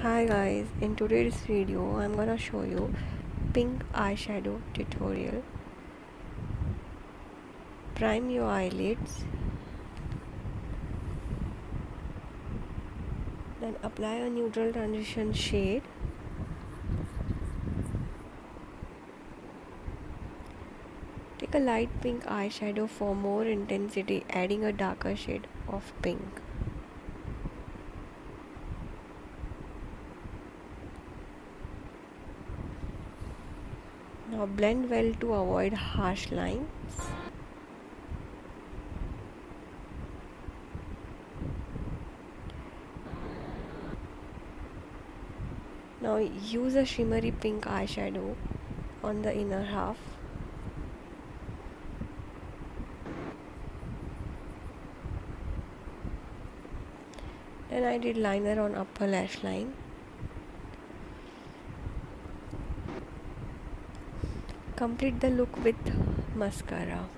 Hi guys, in today's video I'm gonna show you pink eyeshadow tutorial. Prime your eyelids, then apply a neutral transition shade. Take a light pink eyeshadow for more intensity, adding a darker shade of pink. Now blend well to avoid harsh lines. Now use a shimmery pink eyeshadow on the inner half. Then I did liner on upper lash line. Complete the look with mascara.